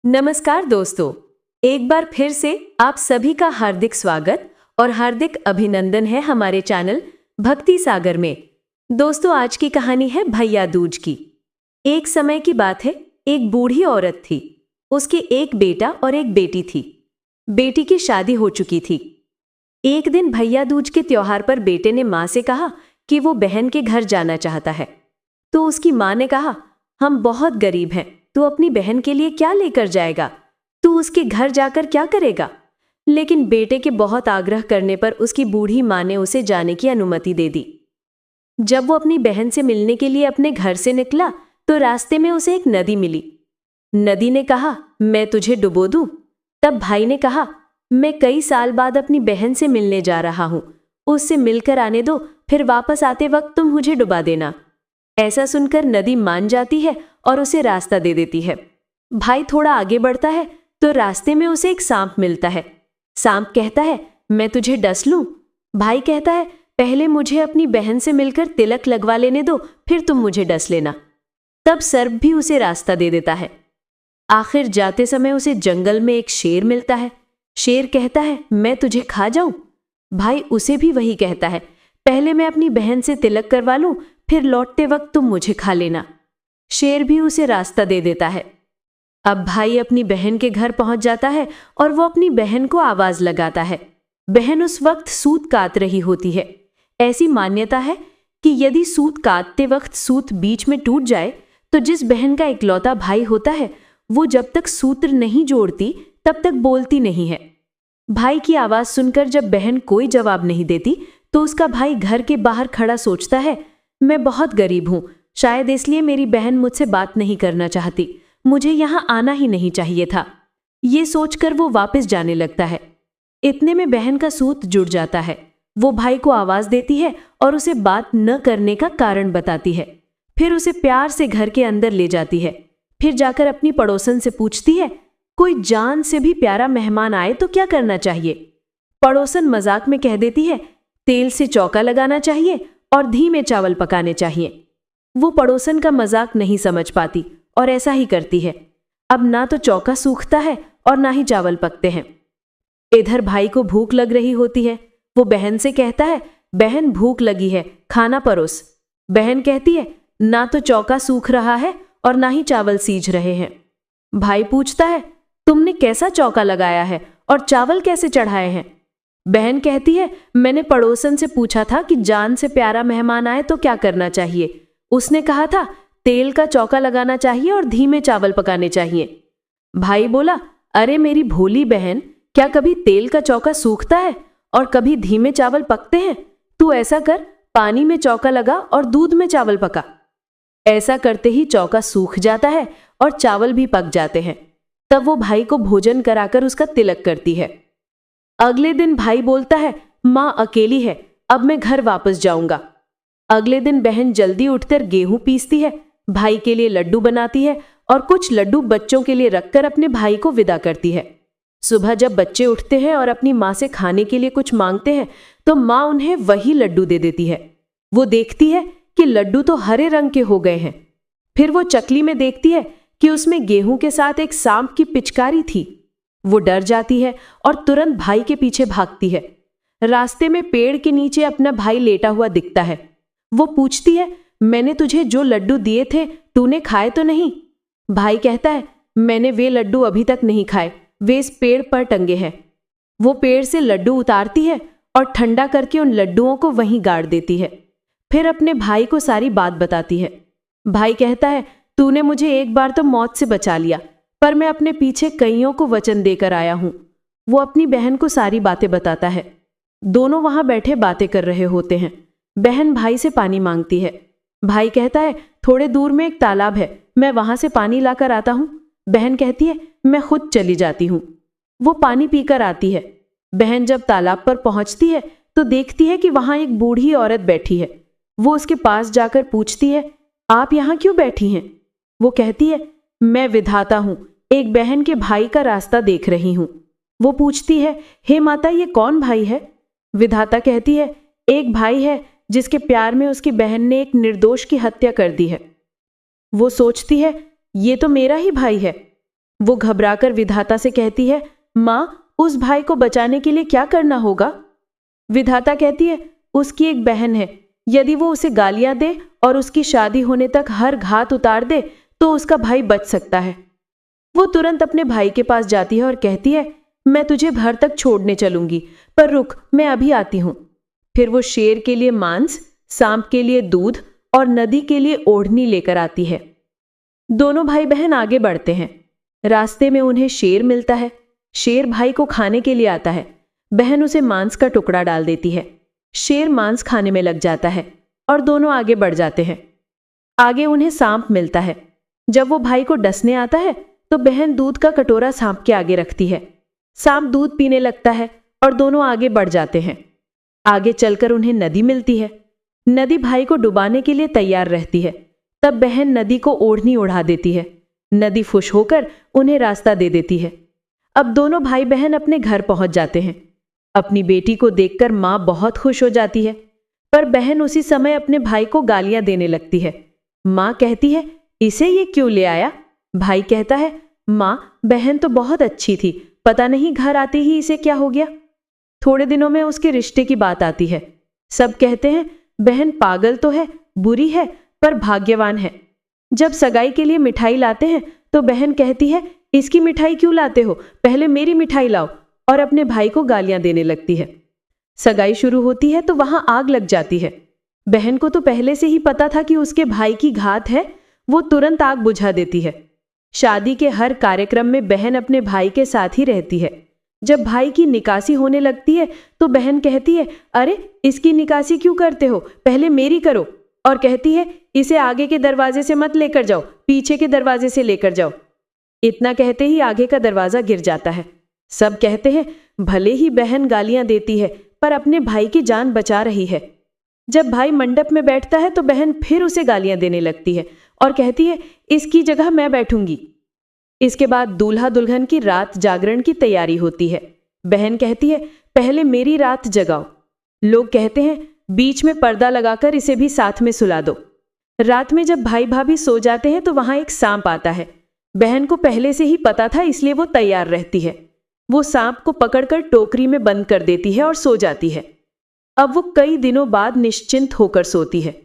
नमस्कार दोस्तों, एक बार फिर से आप सभी का हार्दिक स्वागत और हार्दिक अभिनंदन है हमारे चैनल भक्ति सागर में। दोस्तों, आज की कहानी है भैया दूज की। एक समय की बात है, एक बूढ़ी औरत थी। उसके एक बेटा और एक बेटी थी। बेटी की शादी हो चुकी थी। एक दिन भैया दूज के त्योहार पर बेटे ने माँ से कहा कि वो बहन के घर जाना चाहता है। तो उसकी माँ ने कहा, हम बहुत गरीब हैं, तू अपनी बहन के लिए क्या लेकर जाएगा? तू उसके घर जाकर क्या करेगा? लेकिन बेटे के बहुत आग्रह करने पर उसकी बूढ़ी माँ ने उसे जाने की अनुमति दे दी। जब वो अपनी बहन से मिलने के लिए अपने घर से निकला तो रास्ते में उसे एक नदी मिली। नदी ने कहा, मैं तुझे डुबो दूं? तब भाई ने कहा, मैं कई साल बाद अपनी बहन से मिलने जा रहा हूं, उससे मिलकर आने दो, फिर वापस आते वक्त तुम मुझे डुबा देना। ऐसा सुनकर नदी मान जाती है और उसे रास्ता दे देती है। भाई थोड़ा आगे बढ़ता है तो रास्ते में उसे एक सांप मिलता है। सांप कहता है, मैं तुझे डस लूं? भाई कहता है, पहले मुझे अपनी बहन से मिलकर तिलक लगवा लेने दो, फिर तुम मुझे डस लेना। तब सर्प भी उसे रास्ता दे देता है। आखिर जाते समय उसे जंगल में एक शेर मिलता है। शेर कहता है, मैं तुझे खा जाऊं? भाई उसे भी वही कहता है, पहले मैं अपनी बहन से तिलक करवा लूं, फिर लौटते वक्त तुम मुझे खा लेना। शेर भी उसे रास्ता दे देता है। अब भाई अपनी बहन के घर पहुंच जाता है और वो अपनी बहन को आवाज लगाता है। बहन उस वक्त सूत काट रही होती है। ऐसी मान्यता है कि यदि सूत काटते वक्त सूत बीच में टूट जाए तो जिस बहन का इकलौता भाई होता है वो जब तक सूत्र नहीं जोड़ती तब तक बोलती नहीं है। भाई की आवाज सुनकर जब बहन कोई जवाब नहीं देती तो उसका भाई घर के बाहर खड़ा सोचता है, मैं बहुत गरीब हूं, शायद इसलिए मेरी बहन मुझसे बात नहीं करना चाहती, मुझे यहां आना ही नहीं चाहिए था। ये सोचकर वो वापस जाने लगता है। इतने में बहन का सूत जुड़ जाता है। वो भाई को आवाज देती है और उसे बात न करने का कारण बताती है। फिर उसे प्यार से घर के अंदर ले जाती है। फिर जाकर अपनी पड़ोसन से पूछती है, कोई जान से भी प्यारा मेहमान आए तो क्या करना चाहिए? पड़ोसन मजाक में कह देती है, तेल से चौका लगाना चाहिए और धीमे चावल पकाने चाहिए। वो पड़ोसन का मजाक नहीं समझ पाती और ऐसा ही करती है। अब ना तो चौका सूखता है और ना ही चावल पकते हैं। इधर भाई को भूख लग रही होती है। वो बहन से कहता है, बहन भूख लगी है, खाना परोस। बहन कहती है, ना तो चौका सूख रहा है और ना ही चावल सीज रहे हैं। भाई पूछता है, तुमने कैसा चौका लगाया है और चावल कैसे चढ़ाए हैं? बहन कहती है, मैंने पड़ोसन से पूछा था कि जान से प्यारा मेहमान आए तो क्या करना चाहिए। उसने कहा था तेल का चौका लगाना चाहिए और धीमे चावल पकाने चाहिए। भाई बोला, अरे मेरी भोली बहन, क्या कभी तेल का चौका सूखता है और कभी धीमे चावल पकते हैं? तू ऐसा कर, पानी में चौका लगा और दूध में चावल पका। ऐसा करते ही चौका सूख जाता है और चावल भी पक जाते हैं। तब वो भाई को भोजन कराकर उसका तिलक करती है। अगले दिन भाई बोलता है, माँ अकेली है, अब मैं घर वापस जाऊंगा। अगले दिन बहन जल्दी उठकर गेहूं पीसती है, भाई के लिए लड्डू बनाती है और कुछ लड्डू बच्चों के लिए रखकर अपने भाई को विदा करती है। सुबह जब बच्चे उठते हैं और अपनी माँ से खाने के लिए कुछ मांगते हैं तो माँ उन्हें वही लड्डू दे देती है। वो देखती है कि लड्डू तो हरे रंग के हो गए हैं। फिर वो चकली में देखती है कि उसमें गेहूं के साथ एक सांप की पिचकारी थी। वो डर जाती है और तुरंत भाई के पीछे भागती है। रास्ते में पेड़ के नीचे अपना भाई लेटा हुआ दिखता है। वो पूछती है, मैंने तुझे जो लड्डू दिए थे तूने खाए तो नहीं? भाई कहता है, मैंने वे लड्डू अभी तक नहीं खाए, वे इस पेड़ पर टंगे हैं। वो पेड़ से लड्डू उतारती है और ठंडा करके उन लड्डुओं को वहीं गाड़ देती है। फिर अपने भाई को सारी बात बताती है। भाई कहता है, तूने मुझे एक बार तो मौत से बचा लिया, पर मैं अपने पीछे कईयों को वचन देकर आया हूं। वो अपनी बहन को सारी बातें बताता है। दोनों वहां बैठे बातें कर रहे होते हैं। बहन भाई से पानी मांगती है। भाई कहता है, थोड़े दूर में एक तालाब है, मैं वहां से पानी लाकर आता हूं। बहन कहती है, मैं खुद चली जाती हूं। वो पानी पीकर आती है। बहन जब तालाब पर पहुंचती है तो देखती है कि वहां एक बूढ़ी औरत बैठी है। वो उसके पास जाकर पूछती है, आप यहां क्यों बैठी हैं? वो कहती है, मैं विधाता हूं, एक बहन के भाई का रास्ता देख रही हूं। वो पूछती है, हे माता, ये कौन भाई है? विधाता कहती है, एक भाई है जिसके प्यार में उसकी बहन ने एक निर्दोष की हत्या कर दी है। वो सोचती है, ये तो मेरा ही भाई है। वो घबराकर विधाता से कहती है, माँ, उस भाई को बचाने के लिए क्या करना होगा? विधाता कहती है, उसकी एक बहन है, यदि वो उसे गालियां दे और उसकी शादी होने तक हर घात उतार दे तो उसका भाई बच सकता है। वो तुरंत अपने भाई के पास जाती है और कहती है, मैं तुझे घर तक छोड़ने चलूंगी, पर रुक, मैं अभी आती हूं। फिर वो शेर के लिए मांस, सांप के लिए दूध और नदी के लिए ओढ़नी लेकर आती है। दोनों भाई बहन आगे बढ़ते हैं। रास्ते में उन्हें शेर मिलता है। शेर भाई को खाने के लिए आता है। बहन उसे मांस का टुकड़ा डाल देती है। शेर मांस खाने में लग जाता है और दोनों आगे बढ़ जाते हैं। आगे उन्हें सांप मिलता है। जब वो भाई को डसने आता है तो बहन दूध का कटोरा सांप के आगे रखती है। सांप दूध पीने लगता है और दोनों आगे बढ़ जाते हैं। आगे चलकर उन्हें नदी मिलती है। नदी भाई को डुबाने के लिए तैयार रहती है। तब बहन नदी को ओढ़नी उड़ा देती है। नदी खुश होकर उन्हें रास्ता दे देती है। अब दोनों भाई बहन अपने घर पहुंच जाते हैं। अपनी बेटी को देखकर माँ बहुत खुश हो जाती है, पर बहन उसी समय अपने भाई को गालियां देने लगती है। माँ कहती है, इसे ये क्यों ले आया? भाई कहता है, माँ, बहन तो बहुत अच्छी थी, पता नहीं घर आते ही इसे क्या हो गया। थोड़े दिनों में उसके रिश्ते की बात आती है। सब कहते हैं, बहन पागल तो है, बुरी है, पर भाग्यवान है। जब सगाई के लिए मिठाई लाते हैं तो बहन कहती है, इसकी मिठाई क्यों लाते हो, पहले मेरी मिठाई लाओ, और अपने भाई को गालियां देने लगती है। सगाई शुरू होती है तो वहां आग लग जाती है। बहन को तो पहले से ही पता था कि उसके भाई की घात है, वो तुरंत आग बुझा देती है। शादी के हर कार्यक्रम में बहन अपने भाई के साथ ही रहती है। जब भाई की निकासी होने लगती है तो बहन कहती है, अरे इसकी निकासी क्यों करते हो, पहले मेरी करो, और कहती है, इसे आगे के दरवाजे से मत लेकर जाओ, पीछे के दरवाजे से लेकर जाओ। इतना कहते ही आगे का दरवाजा गिर जाता है। सब कहते हैं, भले ही बहन गालियां देती है पर अपने भाई की जान बचा रही है। जब भाई मंडप में बैठता है तो बहन फिर उसे गालियां देने लगती है और कहती है, इसकी जगह मैं बैठूंगी। इसके बाद दूल्हा दुल्हन की रात जागरण की तैयारी होती है। बहन कहती है, पहले मेरी रात जगाओ। लोग कहते हैं, बीच में पर्दा लगाकर इसे भी साथ में सुला दो। रात में जब भाई भाभी सो जाते हैं तो वहां एक सांप आता है। बहन को पहले से ही पता था, इसलिए वो तैयार रहती है। वो सांप को पकड़कर टोकरी में बंद कर देती है और सो जाती है। अब वो कई दिनों बाद निश्चिंत होकर सोती है।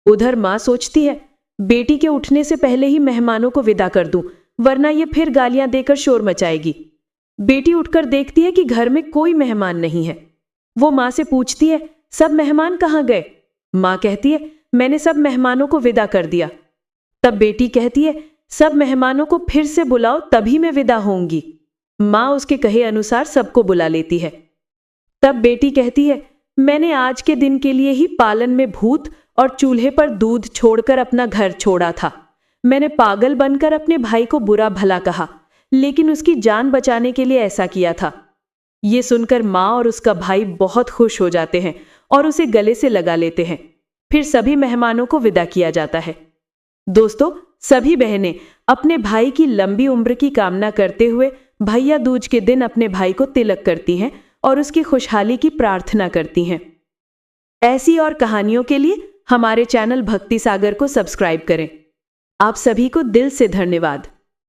उधर माँ सोचती है, बेटी के उठने से पहले ही मेहमानों को विदा कर दूं, वरना ये फिर गालियां देकर शोर मचाएगी। बेटी उठकर देखती है कि घर में कोई मेहमान नहीं है। वो माँ से पूछती है, सब मेहमान कहाँ गए? माँ कहती है, मैंने सब मेहमानों को विदा कर दिया। तब बेटी कहती है, सब मेहमानों को फिर से बुलाओ, तभी मैं विदा होंगी। माँ उसके कहे अनुसार सबको बुला लेती है। तब बेटी कहती है, मैंने आज के दिन के लिए ही पालन में भूत और चूल्हे पर दूध छोड़कर अपना घर छोड़ा था। मैंने पागल बनकर अपने भाई को बुरा भला कहा, लेकिन उसकी जान बचाने के लिए ऐसा किया था। ये सुनकर माँ और उसका भाई बहुत खुश हो जाते हैं और उसे गले से लगा लेते हैं। फिर सभी मेहमानों को विदा किया जाता है। दोस्तों, सभी बहनें अपने भाई की लंबी उम्र की कामना करते हुए भैया दूज के दिन अपने भाई को तिलक करती हैं और उसकी खुशहाली की प्रार्थना करती हैं। ऐसी और कहानियों के लिए हमारे चैनल भक्ति सागर को सब्सक्राइब करें। आप सभी को दिल से धन्यवाद।